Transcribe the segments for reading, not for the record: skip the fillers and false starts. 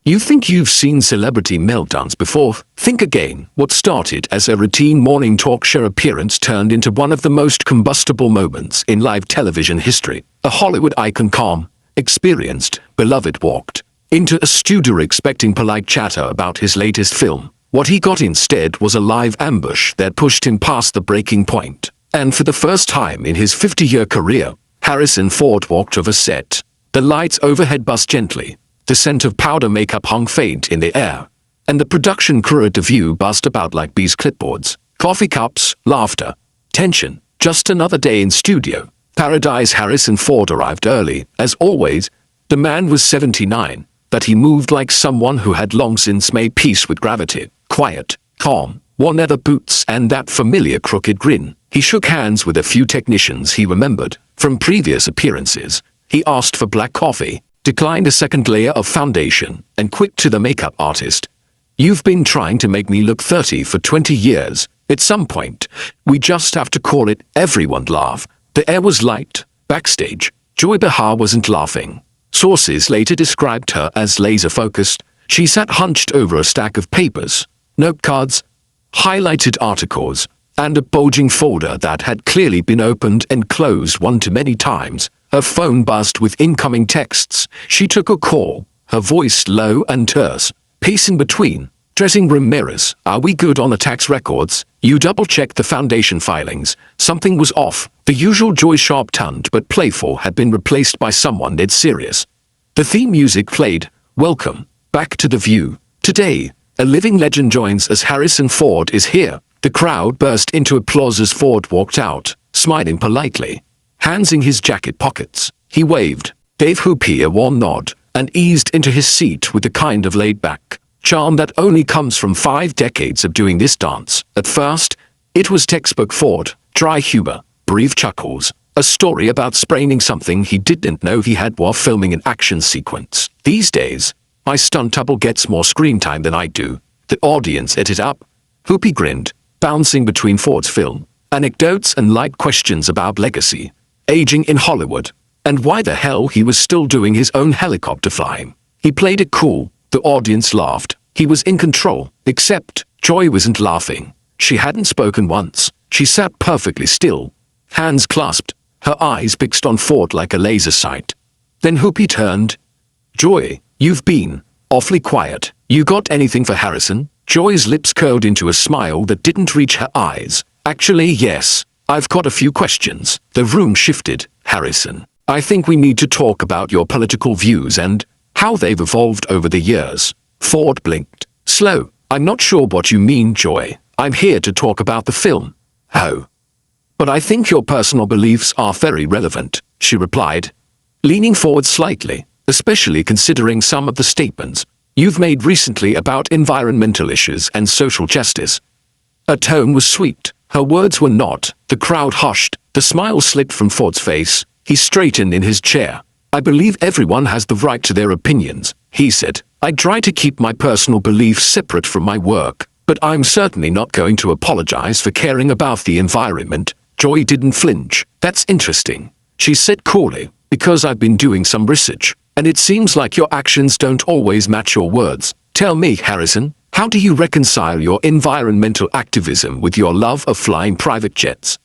You think you've seen celebrity meltdowns before? Think again. What started as a routine morning talk show appearance turned into one of the most combustible moments in live television history. A Hollywood icon, calm, experienced, beloved, walked into a studio expecting polite chatter about his latest film. What he got instead was a live ambush that pushed him past the breaking point. And for the first time in his 50-year career, Harrison Ford walked over set. The lights overhead buzzed gently. The scent of powder makeup hung faint in the air. And the production crew at the view buzzed about like bees clipboards. Coffee cups, laughter, tension. Just another day in studio paradise. Harrison Ford arrived early, as always. The man was 79, but he moved like someone who had long since made peace with gravity. Quiet, calm, wore leather boots and that familiar crooked grin. He shook hands with a few technicians he remembered from previous appearances. He asked for black coffee, declined a second layer of foundation, and quipped to the makeup artist, "You've been trying to make me look 30 for 20 years. At some point, we just have to call it." Everyone laughed. The air was light. Backstage, Joy Behar wasn't laughing. Sources later described her as laser-focused. She sat hunched over a stack of papers, note cards, highlighted articles, and a bulging folder that had clearly been opened and closed one too many times. Her phone buzzed with incoming texts. She took a call, her voice low and terse. Pacing between dressing room mirrors. "Are we good on the tax records?" You double-checked the foundation filings. Something was off. The usual Joy, sharp-tongued but playful, had been replaced by someone dead serious. The theme music played. Welcome back to The View. Today, a living legend joins us. Harrison Ford is here. The crowd burst into applause as Ford walked out, smiling politely. Hands in his jacket pockets, he waved, gave Whoopi a warm nod, and eased into his seat with the kind of laid-back charm that only comes from 5 decades of doing this dance. At first, it was textbook Ford, dry humor, brief chuckles, a story about spraining something he didn't know he had while filming an action sequence. "These days, my stunt double gets more screen time than I do." The audience ate it up. Whoopi grinned, bouncing between Ford's film anecdotes and light questions about legacy, aging in Hollywood, and why the hell he was still doing his own helicopter flying. He played it cool. The audience laughed. He was in control, except Joy wasn't laughing. She hadn't spoken once. She sat perfectly still, hands clasped, her eyes fixed on Ford like a laser sight. Then Whoopi turned. "Joy, you've been awfully quiet. You got anything for Harrison?" Joy's lips curled into a smile that didn't reach her eyes. "Actually, yes. I've got a few questions." The room shifted. "Harrison, I think we need to talk about your political views and how they've evolved over the years." Ford blinked. "Slow. I'm not sure what you mean, Joy. I'm here to talk about the film." "Oh. But I think your personal beliefs are very relevant," she replied, leaning forward slightly, "especially considering some of the statements you've made recently about environmental issues and social justice." Her tone was sweet. Her words were not. The crowd hushed. The smile slipped from Ford's face. He straightened in his chair. "I believe everyone has the right to their opinions," he said. "I try to keep my personal beliefs separate from my work, but I'm certainly not going to apologize for caring about the environment." Joy didn't flinch. "That's interesting," she said coolly, "because I've been doing some research, and it seems like your actions don't always match your words. Tell me, Harrison, how do you reconcile your environmental activism with your love of flying private jets?"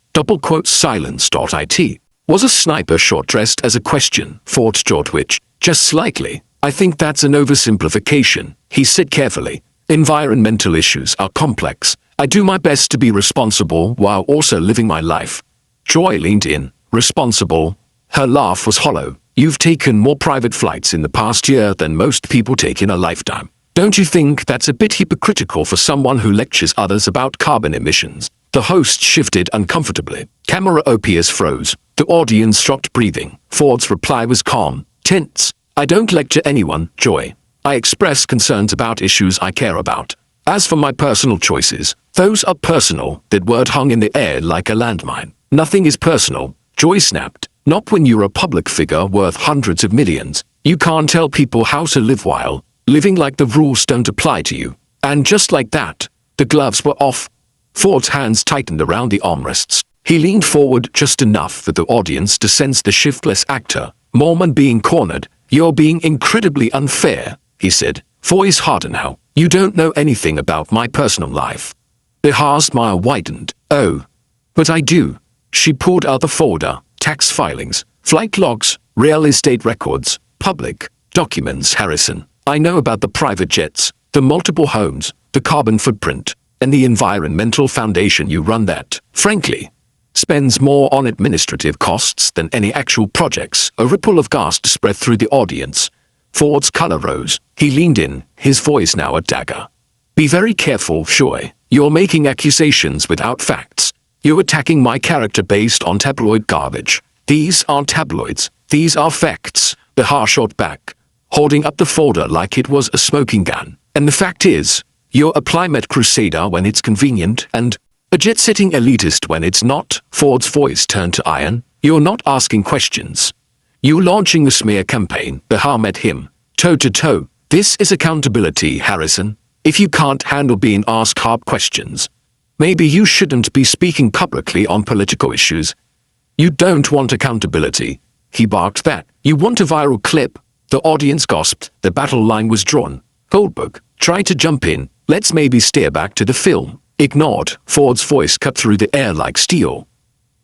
Silence.it. Was a sniper short dressed as a question? Ford's jaw twitched, just slightly. "I think that's an oversimplification," he said carefully. "Environmental issues are complex. I do my best to be responsible while also living my life." Joy leaned in. "Responsible?" Her laugh was hollow. "You've taken more private flights in the past year than most people take in a lifetime. Don't you think that's a bit hypocritical for someone who lectures others about carbon emissions?" The host shifted uncomfortably. Camera OPS froze. The audience stopped breathing. Ford's reply was calm, tense. "I don't lecture anyone, Joy. I express concerns about issues I care about. As for my personal choices, those are personal." That word hung in the air like a landmine. "Nothing is personal," Joy snapped. "Not when you're a public figure worth hundreds of millions. You can't tell people how to live while living like the rules don't apply to you." And just like that, the gloves were off. Ford's hands tightened around the armrests. He leaned forward just enough for the audience to sense the shiftless actor, Mormon being cornered. "You're being incredibly unfair," he said. voice harder now. You don't know anything about my personal life. Behar's smile widened. Oh, but I do. She pulled out the folder, tax filings, flight logs, real estate records, public documents. Harrison, I know about the private jets, the multiple homes, the carbon footprint, and the environmental foundation you run that, frankly, spends more on administrative costs than any actual projects. A ripple of gasp spread through the audience. Ford's color rose. He leaned in, his voice now a dagger. Be very careful, Joy. You're making accusations without facts. You're attacking my character based on tabloid garbage. These aren't tabloids. These are facts. Behar shot back, holding up the folder like it was a smoking gun. And the fact is, you're a climate crusader when it's convenient and a jet-setting elitist when it's not. Ford's voice turned to iron. You're not asking questions. You're launching a smear campaign. Behar met him, toe-to-toe. This is accountability, Harrison. If you can't handle being asked hard questions, maybe you shouldn't be speaking publicly on political issues. You don't want accountability. He barked that. You want a viral clip. The audience gasped. The battle line was drawn. Goldberg tried to jump in. Let's maybe steer back to the film. Ignored. Ford's voice cut through the air like steel.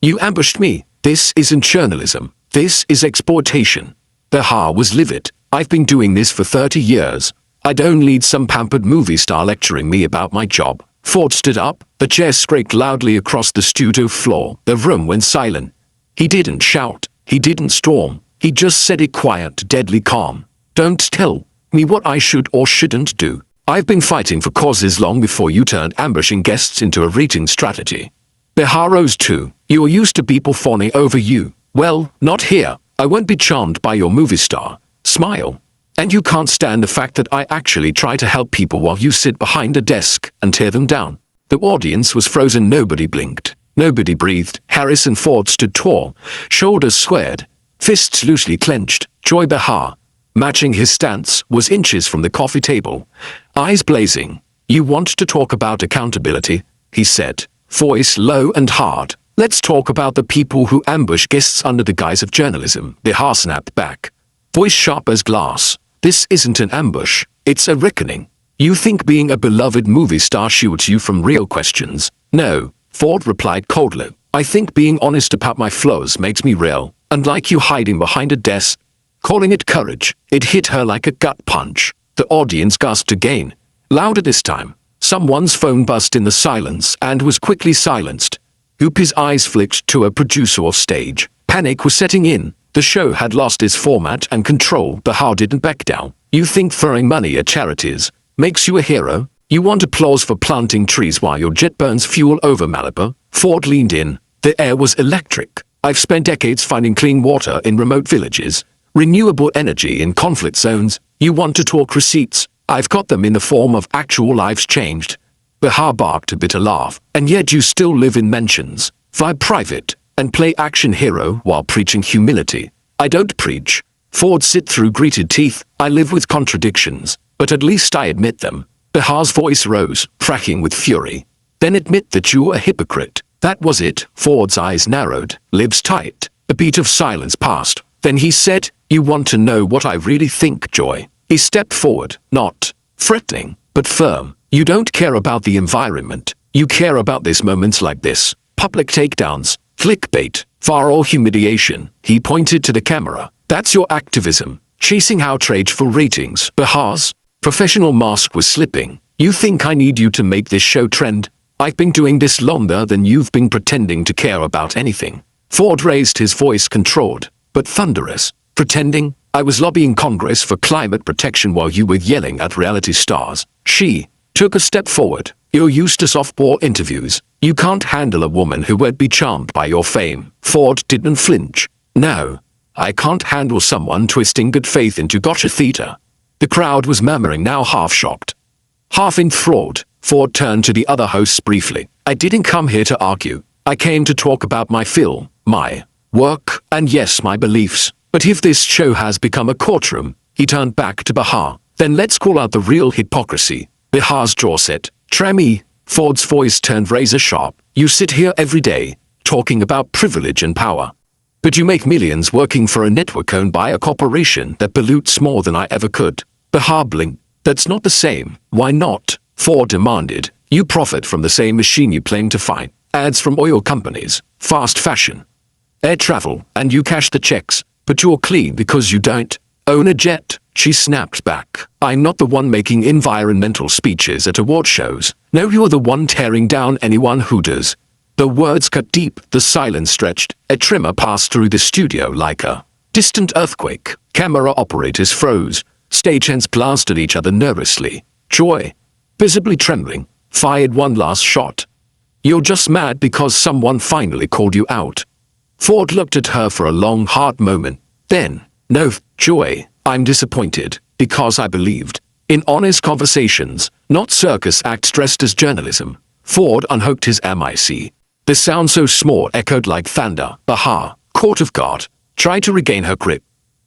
You ambushed me. This isn't journalism. This is exploitation. Behar was livid. I've been doing this for 30 years. I don't need some pampered movie star lecturing me about my job. Ford stood up. The chair scraped loudly across the studio floor. The room went silent. He didn't shout. He didn't storm. He just said it quiet, deadly calm. Don't tell me what I should or shouldn't do. I've been fighting for causes long before you turned ambushing guests into a rating strategy. Behar rose too. You're used to people fawning over you. Well, not here. I won't be charmed by your movie star smile. And you can't stand the fact that I actually try to help people while you sit behind a desk and tear them down. The audience was frozen. Nobody blinked. Nobody breathed. Harrison Ford stood tall, shoulders squared, fists loosely clenched. Joy Behar, matching his stance, was inches from the coffee table, eyes blazing. You want to talk about accountability? He said, voice low and hard. Let's talk about the people who ambush guests under the guise of journalism. Behar snapped back, voice sharp as glass. This isn't an ambush. It's a reckoning. You think being a beloved movie star shields you from real questions? No, Ford replied coldly. I think being honest about my flaws makes me real, unlike you hiding behind a desk, calling it courage. It hit her like a gut punch. The audience gasped again, louder this time. Someone's phone buzzed in the silence and was quickly silenced. Goopy's eyes flicked to a producer off stage. Panic was setting in. The show had lost its format and control. Behar didn't back down. You think throwing money at charities makes you a hero? You want applause for planting trees while your jet burns fuel over Malibu? Ford leaned in. The air was electric. I've spent decades finding clean water in remote villages, renewable energy in conflict zones. You want to talk receipts? I've got them in the form of actual lives changed. Behar barked a bitter laugh. And yet you still live in mansions, fly private, and play action hero while preaching humility. I don't preach. Ford sit through gritted teeth. I live with contradictions, but at least I admit them. Behar's voice rose, cracking with fury. Then admit that you're a hypocrite. That was it. Ford's eyes narrowed, lips tight. A beat of silence passed. Then he said, you want to know what I really think, Joy? He stepped forward, not threatening, but firm. You don't care about the environment. You care about these moments like this. Public takedowns, clickbait, viral humiliation. He pointed to the camera. That's your activism, chasing outrage for ratings. Behar's professional mask was slipping. You think I need you to make this show trend? I've been doing this longer than you've been pretending to care about anything. Ford raised his voice, controlled, but thunderous. Pretending? I was lobbying Congress for climate protection while you were yelling at reality stars. She took a step forward. You're used to softball interviews. You can't handle a woman who won't be charmed by your fame. Ford didn't flinch. No, I can't handle someone twisting good faith into gotcha theater. The crowd was murmuring, now half shocked, half enthralled. Ford turned to the other hosts briefly. I didn't come here to argue. I came to talk about my film, my work, and yes, my beliefs. But if this show has become a courtroom, he turned back to Behar, then let's call out the real hypocrisy. Behar's jaw set. Trammy. Ford's voice turned razor sharp. You sit here every day, talking about privilege and power. But you make millions working for a network owned by a corporation that pollutes more than I ever could. Behar blinked. That's not the same. Why not? Ford demanded. You profit from the same machine you claim to find. Ads from oil companies, fast fashion, air travel, and you cash the checks, but you're clean because you don't own a jet. She snapped back. I'm not the one making environmental speeches at award shows. No, you're the one tearing down anyone who does. The words cut deep, the silence stretched. A tremor passed through the studio like a distant earthquake. Camera operators froze. Stagehands glanced at each other nervously. Joy, visibly trembling, fired one last shot. You're just mad because someone finally called you out. Ford looked at her for a long, hard moment. Then, no, Joy, I'm disappointed, because I believed in honest conversations, not circus acts dressed as journalism. Ford unhooked his MIC. The sound so small echoed like thunder. Behar, court of God, tried to regain her grip.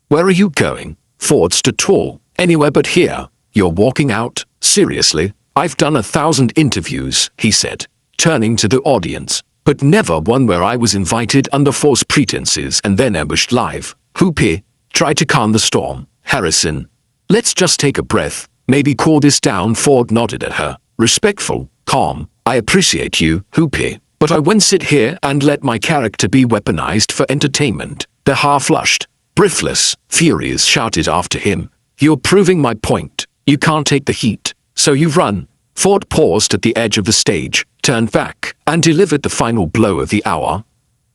Where are you going? Ford stood tall. Anywhere but here. You're walking out? Seriously? I've done 1,000 interviews, he said, turning to the audience, but never one where I was invited under false pretenses and then ambushed live. Hoopy, try to calm the storm. Harrison, let's just take a breath, maybe cool this down. Ford nodded at her. Respectful, calm. I appreciate you, Hoopy, but I won't sit here and let my character be weaponized for entertainment. Behar flushed. Breathless, furious shouted after him. You're proving my point. You can't take the heat, so you run. Ford paused at the edge of the stage, turned back, and delivered the final blow of the hour.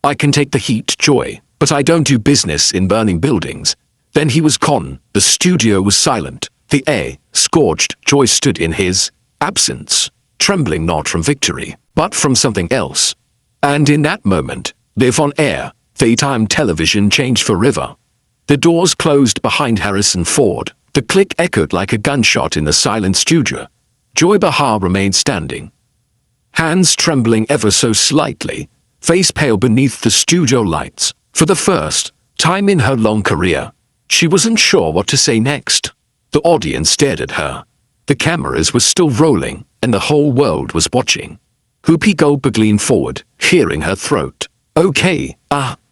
I can take the heat, Joy, but I don't do business in burning buildings. Then he was gone. The studio was silent. The air, scorched. Joy stood in his absence, trembling not from victory, but from something else. And in that moment, live on air, daytime television changed forever. The doors closed behind Harrison Ford. The click echoed like a gunshot in the silent studio. Joy Behar remained standing, hands trembling ever so slightly, face pale beneath the studio lights. For the first time in her long career, she wasn't sure what to say next. The audience stared at her. The cameras were still rolling, and the whole world was watching. Whoopi Goldberg leaned forward, hearing her throat. Okay,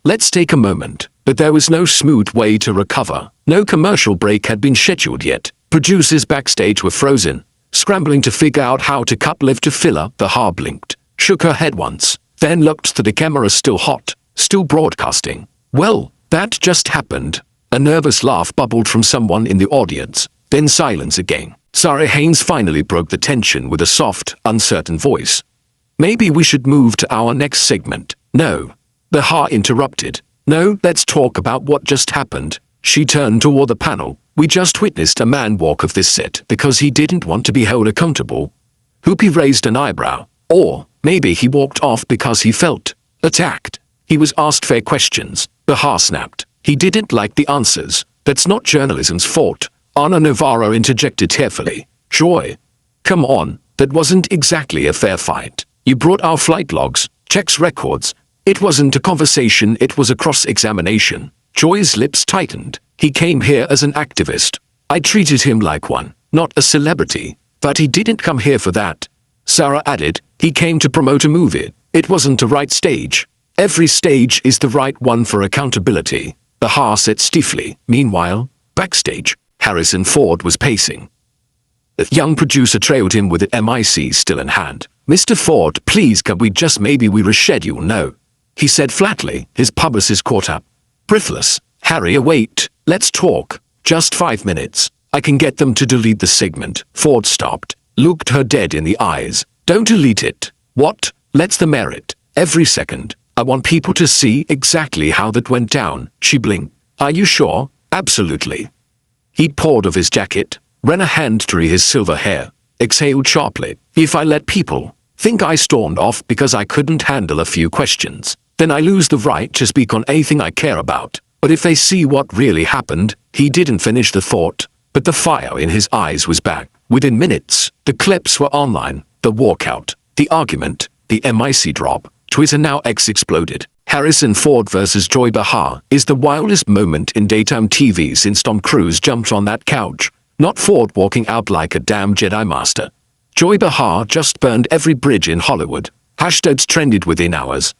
let's take a moment. But there was no smooth way to recover. No commercial break had been scheduled yet. Producers backstage were frozen, scrambling to figure out how to cut live to filler. Behar blinked, shook her head once, then looked to the camera still hot, still broadcasting. Well, that just happened. A nervous laugh bubbled from someone in the audience, then silence again. Sarah Haynes finally broke the tension with a soft, uncertain voice. Maybe we should move to our next segment. No. Behar interrupted. No, let's talk about what just happened. She turned toward the panel. We just witnessed a man walk off this set because he didn't want to be held accountable. Whoopi raised an eyebrow. Or maybe he walked off because he felt attacked. He was asked fair questions. Behar snapped. He didn't like the answers. That's not journalism's fault. Ana Navarro interjected tearfully. Joy, come on, that wasn't exactly a fair fight. You brought our flight logs, checks, records. It wasn't a conversation, it was a cross-examination. Joy's lips tightened. He came here as an activist. I treated him like one, not a celebrity. But he didn't come here for that. Sarah added, he came to promote a movie. It wasn't the right stage. Every stage is the right one for accountability. Behar said stiffly. Meanwhile, backstage, Harrison Ford was pacing. The young producer trailed him with an MIC still in hand. Mr. Ford, please can we just maybe we reschedule? No. He said flatly. His publicist caught up. Breathless. Harry, wait. Let's talk. Just 5 minutes. I can get them to delete the segment. Ford stopped. Looked her dead in the eyes. Don't delete it. What? Let's them air it. Every second. I want people to see exactly how that went down. She blinked. Are you sure? Absolutely. He poured off his jacket, ran a hand through his silver hair, exhaled sharply. If I let people think I stormed off because I couldn't handle a few questions, then I lose the right to speak on anything I care about. But if they see what really happened, he didn't finish the thought, but the fire in his eyes was back. Within minutes, the clips were online, the walkout, the argument, the MIC drop. Twitter now X exploded. Harrison Ford versus Joy Behar is the wildest moment in daytime TV since Tom Cruise jumped on that couch. Not Ford walking out like a damn Jedi Master. Joy Behar just burned every bridge in Hollywood. Hashtags trended within hours.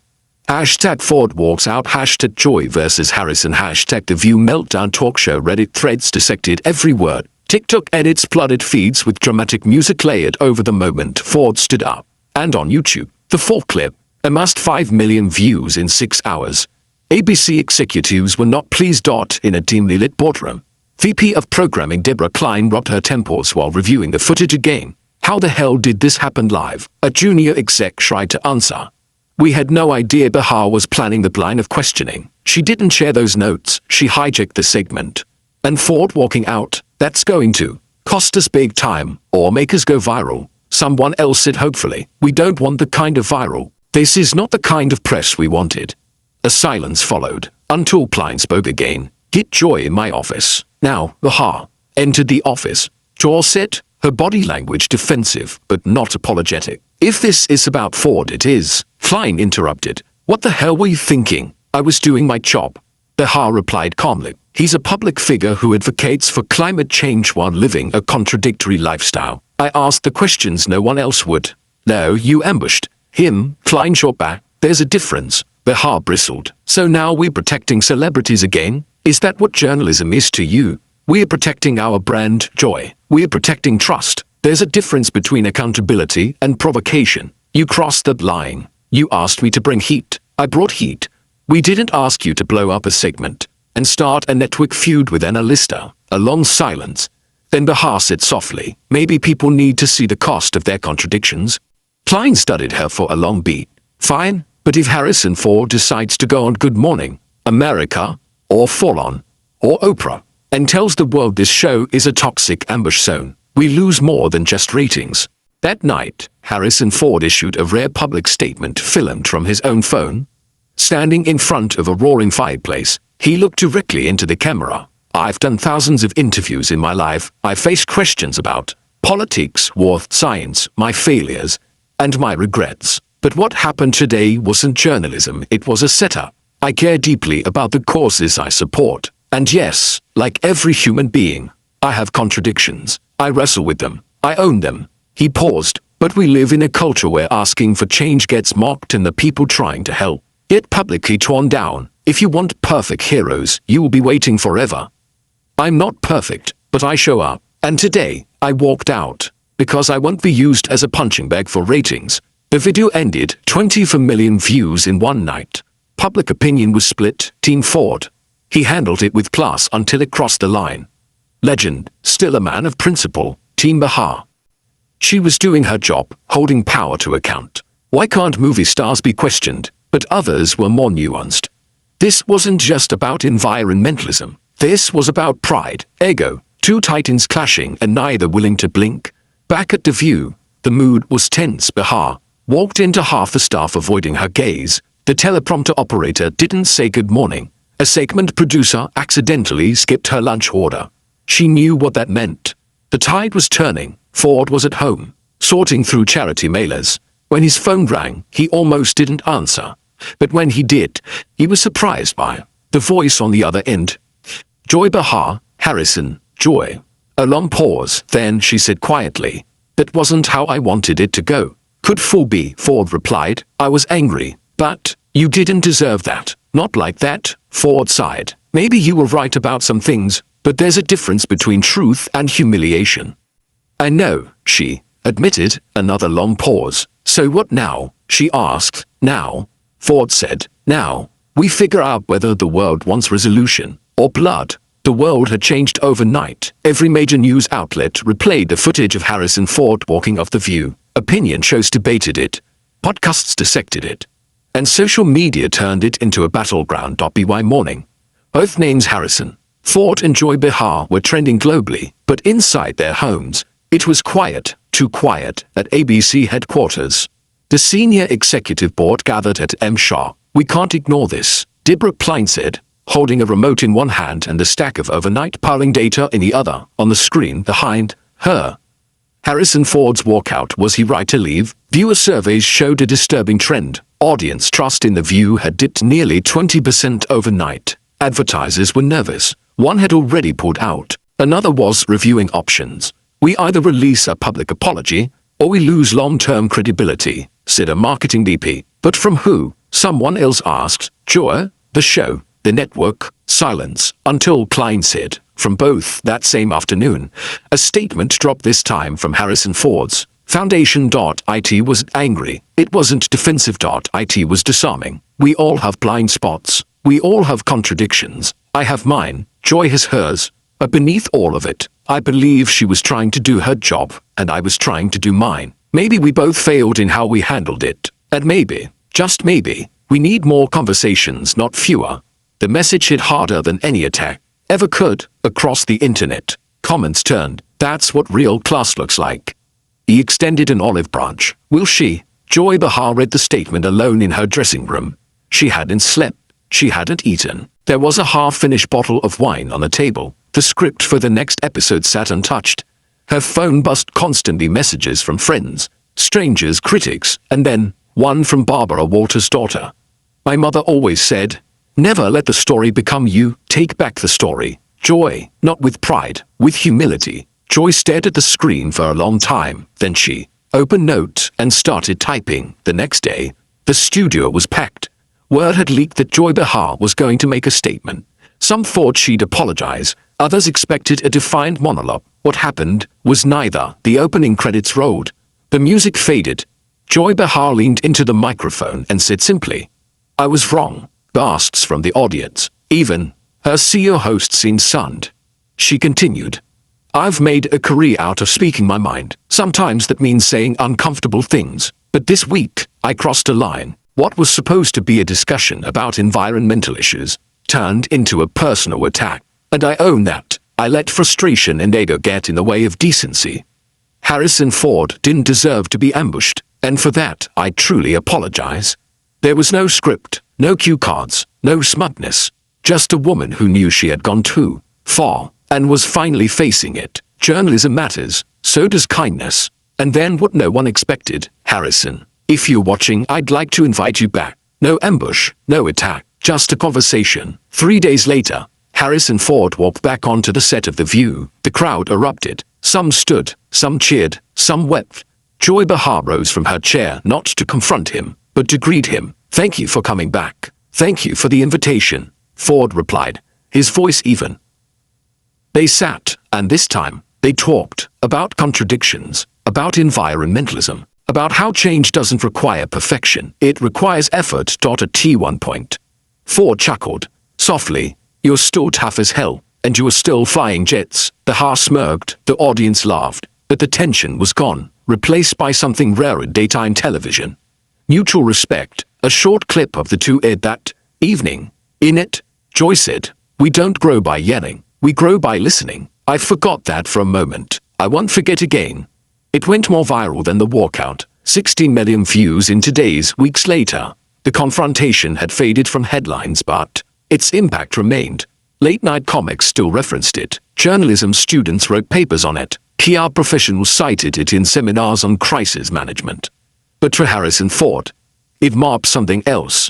Hashtag Ford walks out. Hashtag Joy versus Harrison. Hashtag The View meltdown talk show. Reddit threads dissected every word. TikTok edits flooded feeds with dramatic music layered over the moment Ford stood up. And on YouTube, the Ford clip amassed 5 million views in 6 hours. ABC executives were not pleased. In a dimly lit boardroom, VP of Programming Deborah Klein rubbed her temples while reviewing the footage again. How the hell did this happen live? A junior exec tried to answer. We had no idea Behar was planning the line of questioning. She didn't share those notes. She hijacked the segment. And Ford walking out, that's going to cost us big time or make us go viral. Someone else said hopefully. We don't want the kind of viral. This is not the kind of press we wanted. A silence followed, until Klein spoke again. Get Joy in my office. Now, Behar entered the office. Joy said, her body language defensive but not apologetic. If this is about Ford, it is. Klein interrupted. What the hell were you thinking? I was doing my job. Behar replied calmly. He's a public figure who advocates for climate change while living a contradictory lifestyle. I asked the questions no one else would. No, you ambushed him. Klein shot back. There's a difference. Behar bristled. So now we're protecting celebrities again? Is that what journalism is to you? We're protecting our brand, Joy. We're protecting trust. There's a difference between accountability and provocation. You crossed that line. You asked me to bring heat. I brought heat. We didn't ask you to blow up a segment and start a network feud with Annalista. A long silence. Then Behar said softly, maybe people need to see the cost of their contradictions. Klein studied her for a long beat. Fine. But if Harrison Ford decides to go on Good Morning America, or Fallon, or Oprah, and tells the world this show is a toxic ambush zone, we lose more than just ratings. That night, Harrison Ford issued a rare public statement filmed from his own phone. Standing in front of a roaring fireplace, he looked directly into the camera. I've done thousands of interviews in my life. I faced questions about politics, war, science, my failures, and my regrets. But what happened today wasn't journalism, it was a setup. I care deeply about the causes I support. And yes, like every human being, I have contradictions. I wrestle with them. I own them. He paused. But we live in a culture where asking for change gets mocked and the people trying to help get publicly torn down. If you want perfect heroes, you will be waiting forever. I'm not perfect, but I show up. And today, I walked out. Because I won't be used as a punching bag for ratings. The video ended 24 million views in one night. Public opinion was split. Team Ford. He handled it with class until it crossed the line. Legend, still a man of principle. Team Behar. She was doing her job, holding power to account. Why can't movie stars be questioned? But others were more nuanced. This wasn't just about environmentalism. This was about pride, ego, two titans clashing and neither willing to blink. Back at the View, the mood was tense. Behar walked into half the staff avoiding her gaze. The teleprompter operator didn't say good morning. A segment producer accidentally skipped her lunch order. She knew what that meant. The tide was turning. Ford was at home, sorting through charity mailers. When his phone rang, he almost didn't answer. But when he did, he was surprised by the voice on the other end. Joy Behar, Harrison, Joy. A long pause, then she said quietly, that wasn't how I wanted it to go. Could fool be, Ford replied. I was angry, but you didn't deserve that. Not like that, Ford sighed. Maybe you were right about some things, but there's a difference between truth and humiliation. I know, she admitted. Another long pause. So what now? She asked. Now, Ford said. Now, we figure out whether the world wants resolution or blood. The world had changed overnight. Every major news outlet replayed the footage of Harrison Ford walking off The View. Opinion shows debated it. Podcasts dissected it. And social media turned it into a battleground. By morning, both names Harrison, Ford and Joy Behar were trending globally, but inside their homes, it was quiet, too quiet, at ABC headquarters. The senior executive board gathered at M. Shaw. We can't ignore this, Deborah Klein said, holding a remote in one hand and a stack of overnight polling data in the other. On the screen behind her, Harrison Ford's walkout. Was he right to leave? Viewer surveys showed a disturbing trend. Audience trust in The View had dipped nearly 20% overnight. Advertisers were nervous. One had already pulled out. Another was reviewing options. We either release a public apology, or we lose long-term credibility, said a marketing VP. But from who? Someone else asked. Joy, the show. the network, silence, until Klein said, from both that same afternoon, a statement dropped this time from Harrison Ford's Foundation.it wasn't angry, it wasn't defensive.it was disarming. We all have blind spots, we all have contradictions. I have mine, Joy has hers, but beneath all of it, I believe she was trying to do her job, and I was trying to do mine. Maybe we both failed in how we handled it, and maybe, just maybe, we need more conversations, not fewer. The message hit harder than any attack ever could, across the internet. Comments turned, that's what real class looks like. He extended an olive branch. Will she? Joy Behar read the statement alone in her dressing room. She hadn't slept. She hadn't eaten. There was a half-finished bottle of wine on the table. The script for the next episode sat untouched. Her phone buzzed constantly, messages from friends, strangers, critics, and then one from Barbara Walters' daughter. My mother always said, never let the story become you, take back the story. Joy, not with pride, with humility. Joy stared at the screen for a long time, then she opened Note and started typing. The next day, the studio was packed. Word had leaked that Joy Behar was going to make a statement. Some thought she'd apologize, others expected a defiant monologue. What happened was neither. The opening credits rolled. The music faded. Joy Behar leaned into the microphone and said simply, I was wrong. Gasps from the audience. Even her CEO host seemed stunned. She continued, I've made a career out of speaking my mind. Sometimes that means saying uncomfortable things. But this week, I crossed a line. What was supposed to be a discussion about environmental issues turned into a personal attack. And I own that. I let frustration and ego get in the way of decency. Harrison Ford didn't deserve to be ambushed, and for that I truly apologize. There was no script, no cue cards, no smugness. Just a woman who knew she had gone too far and was finally facing it. Journalism matters, so does kindness. And then what no one expected, Harrison. If you're watching, I'd like to invite you back. No ambush, no attack, just a conversation. 3 days later, Harrison Ford walked back onto the set of The View. The crowd erupted. Some stood, some cheered, some wept. Joy Behar rose from her chair not to confront him, but to greet him. Thank you for coming back. Thank you for the invitation, Ford replied, his voice even. They sat, and this time, they talked about contradictions, about environmentalism, about how change doesn't require perfection, it requires effort. At one point, Ford chuckled, softly, you're still tough as hell, and you are still flying jets. Behar smirked, the audience laughed, but the tension was gone, replaced by something rare in daytime television. Mutual respect. A short clip of the two aired that evening. In it, Joy said, we don't grow by yelling, we grow by listening. I forgot that for a moment. I won't forget again. It went more viral than the walkout. 16 million views in today's. Weeks later, the confrontation had faded from headlines, but its impact remained. Late-night comics still referenced it. Journalism students wrote papers on it. PR professionals cited it in seminars on crisis management. But for Harrison Ford, it marked something else.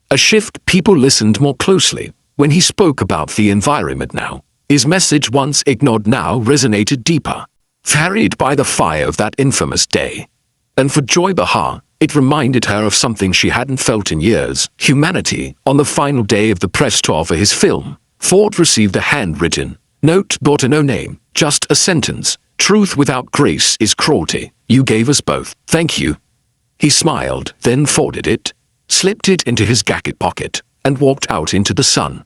A shift. People listened more closely when he spoke about the environment now. His message, once ignored, now resonated deeper, carried by the fire of that infamous day. And for Joy Behar, it reminded her of something she hadn't felt in years, humanity. On the final day of the press tour for his film, Ford received a handwritten note, no name, just a sentence. Truth without grace is cruelty. You gave us both. Thank you. He smiled, then folded it, slipped it into his jacket pocket, and walked out into the sun.